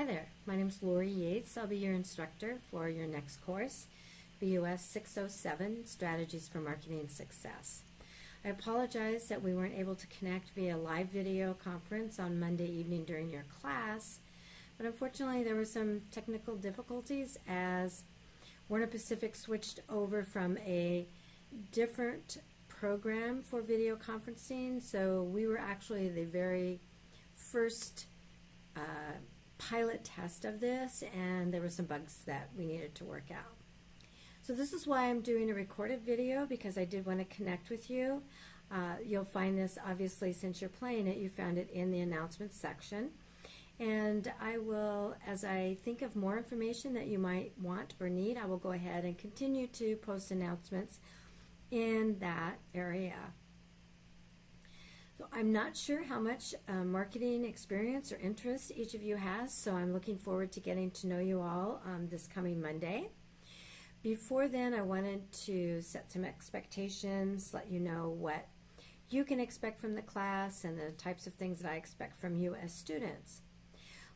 Hi there, my name is Lori Yates. I'll be your instructor for your next course, BUS 607, Strategies for Marketing Success. I apologize that we weren't able to connect via live video conference on Monday evening during your class, but unfortunately there were some technical difficulties as Warner Pacific switched over from a different program for video conferencing, so we were actually the very first pilot test of this, and there were some bugs that we needed to work out. So this is why I'm doing a recorded video, because I did want to connect with you. You'll find this, obviously, since you're playing it, you found it in the announcements section. And I will, as I think of more information that you might want or need, I will go ahead and continue to post announcements in that area. So I'm not sure how much marketing experience or interest each of you has, so I'm looking forward to getting to know you all this coming Monday. Before then, I wanted to set some expectations, let you know what you can expect from the class and the types of things that I expect from you as students.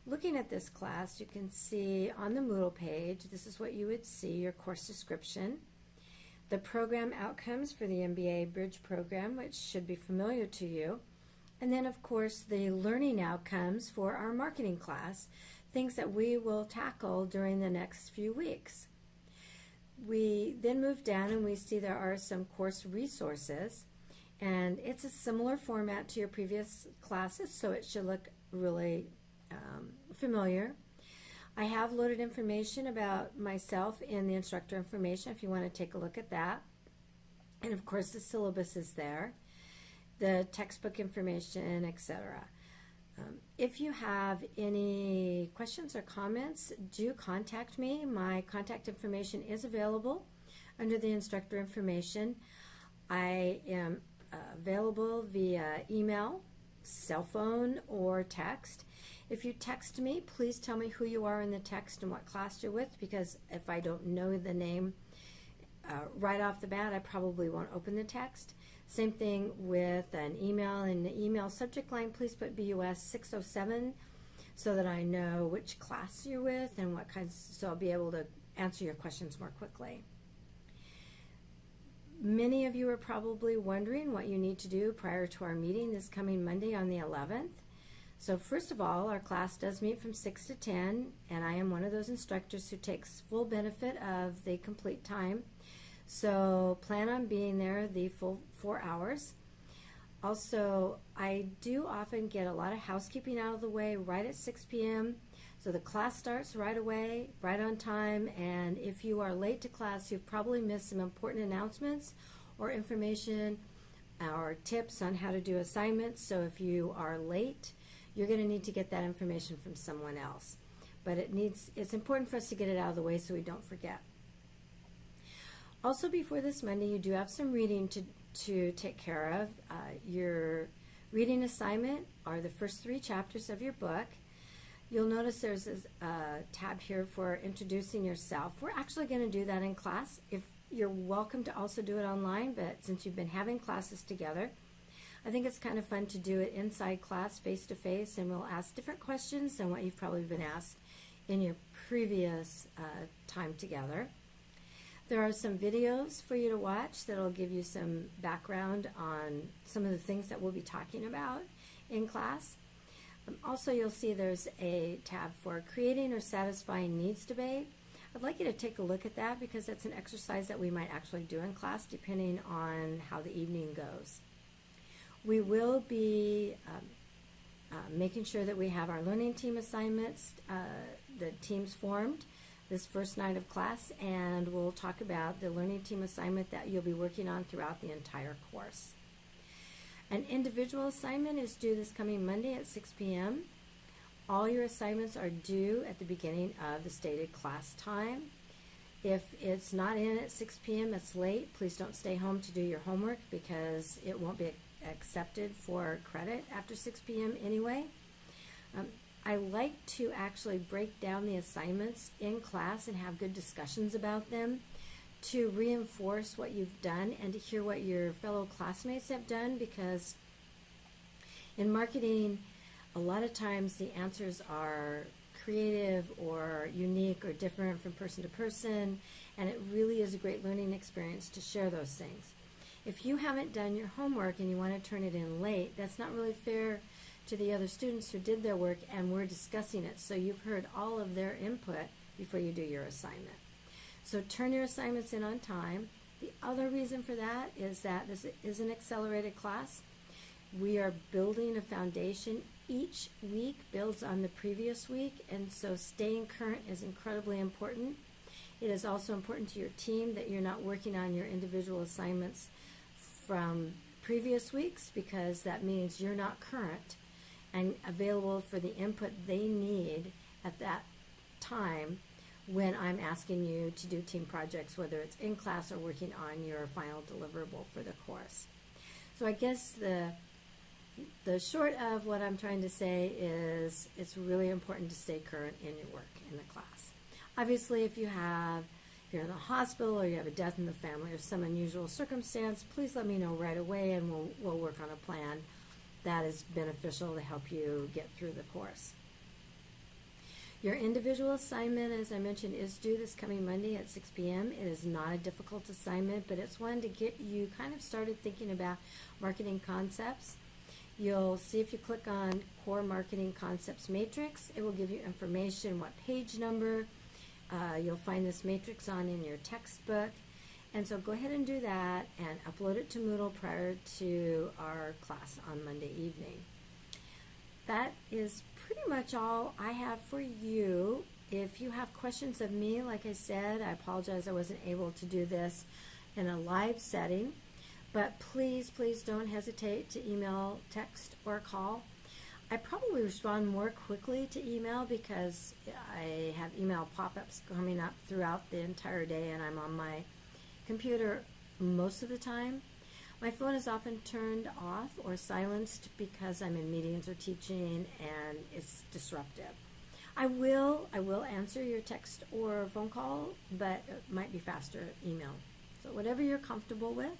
Looking at this class, you can see on the Moodle page, this is what you would see, your course description. The program outcomes for the MBA Bridge program, which should be familiar to you. And then, of course, the learning outcomes for our marketing class, things that we will tackle during the next few weeks. We then move down and we see there are some course resources. And it's a similar format to your previous classes, so it should look really familiar. I have loaded information about myself in the instructor information if you want to take a look at that. And of course the syllabus is there, the textbook information, etc. If you have any questions or comments, do contact me. My contact information is available under the instructor information. I am available via email, cell phone, or text. If you text me, please tell me who you are in the text and what class you're with, because if I don't know the name right off the bat, I probably won't open the text. Same thing with an email. In the email subject line, please put BUS 607 so that I know which class you're with and what kinds, so I'll be able to answer your questions more quickly. Many of you are probably wondering what you need to do prior to our meeting this coming Monday on the 11th. So first of all, our class does meet from 6 to 10, and I am one of those instructors who takes full benefit of the complete time. So plan on being there the full 4 hours. Also, I do often get a lot of housekeeping out of the way right at 6 p.m. So the class starts right away, right on time, and if you are late to class, you've probably missed some important announcements or information or tips on how to do assignments. So if you are late, you're going to need to get that information from someone else. But it's important for us to get it out of the way so we don't forget. Also, before this Monday, you do have some reading to take care of. Your reading assignment are the first 3 chapters of your book. You'll notice there's a tab here for introducing yourself. We're actually going to do that in class. If you're welcome to also do it online, but since you've been having classes together, I think it's kind of fun to do it inside class, face-to-face, and we'll ask different questions than what you've probably been asked in your previous time together. There are some videos for you to watch that will give you some background on some of the things that we'll be talking about in class. Also, you'll see there's a tab for creating or satisfying needs debate. I'd like you to take a look at that because that's an exercise that we might actually do in class depending on how the evening goes. We will be making sure that we have our learning team assignments, the teams formed this first night of class, and we'll talk about the learning team assignment that you'll be working on throughout the entire course. An individual assignment is due this coming Monday at 6 p.m. All your assignments are due at the beginning of the stated class time. If it's not in at 6 p.m., it's late. Please don't stay home to do your homework because it won't be accepted for credit after 6 p.m. anyway. I like to actually break down the assignments in class and have good discussions about them to reinforce what you've done and to hear what your fellow classmates have done, because in marketing, a lot of times the answers are creative or unique or different from person to person, and it really is a great learning experience to share those things. If you haven't done your homework and you want to turn it in late, that's not really fair to the other students who did their work and we're discussing it. So you've heard all of their input before you do your assignment. So turn your assignments in on time. The other reason for that is that this is an accelerated class. We are building a foundation. Each week builds on the previous week, and so staying current is incredibly important. It is also important to your team that you're not working on your individual assignments from previous weeks, because that means you're not current and available for the input they need at that time when I'm asking you to do team projects, whether it's in class or working on your final deliverable for the course. So I guess the short of what I'm trying to say is it's really important to stay current in your work in the class. Obviously, if you're in the hospital or you have a death in the family or some unusual circumstance, please let me know right away and we'll work on a plan that is beneficial to help you get through the course. Your individual assignment, as I mentioned, is due this coming Monday at 6 p.m. It is not a difficult assignment, but it's one to get you kind of started thinking about marketing concepts. You'll see if you click on Core Marketing Concepts Matrix, it will give you information, what page number. You'll find this matrix in your textbook. And so go ahead and do that and upload it to Moodle prior to our class on Monday evening. That is pretty much all I have for you. If you have questions of me, like I said, I apologize I wasn't able to do this in a live setting, but please don't hesitate to email, text, or call. I probably respond more quickly to email because I have email pop-ups coming up throughout the entire day and I'm on my computer most of the time. My phone is often turned off or silenced because I'm in meetings or teaching and it's disruptive. I will answer your text or phone call, but it might be faster email. So whatever you're comfortable with.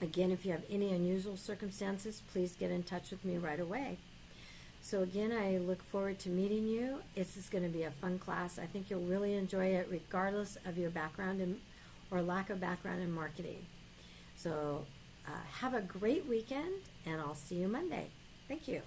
Again, if you have any unusual circumstances, please get in touch with me right away. So again, I look forward to meeting you. This is going to be a fun class. I think you'll really enjoy it regardless of your background or lack of background in marketing. So have a great weekend, and I'll see you Monday. Thank you.